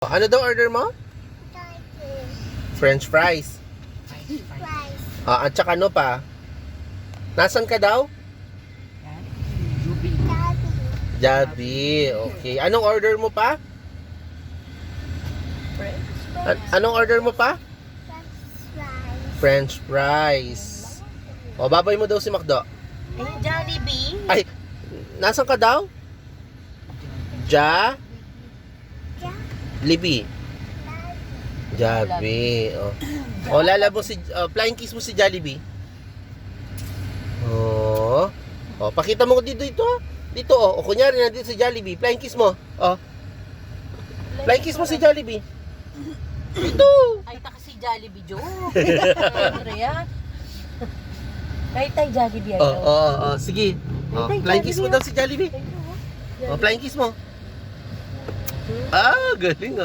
Ano daw order mo? French fries. At saka ano pa? Nasaan ka daw? Jollibee. Okay. Anong order mo pa? Anong order mo pa? French fries. O, babay mo daw si Macdo. Jollibee. Ay, nasaan ka daw? Jollibee. Jollibee. O, lalabo si flying kiss mo si Jollibee. O, pakita mo dito Dito o kunyari nandito si Jollibee, flying kiss mo. Flying kiss mo si Jollibee. Dito. Ay, taka si Jollibee, Joe. Andrea. Kahit tayo Jollibee ay Sige. Flying kiss mo daw si Jollibee. Flying kiss mo. Galing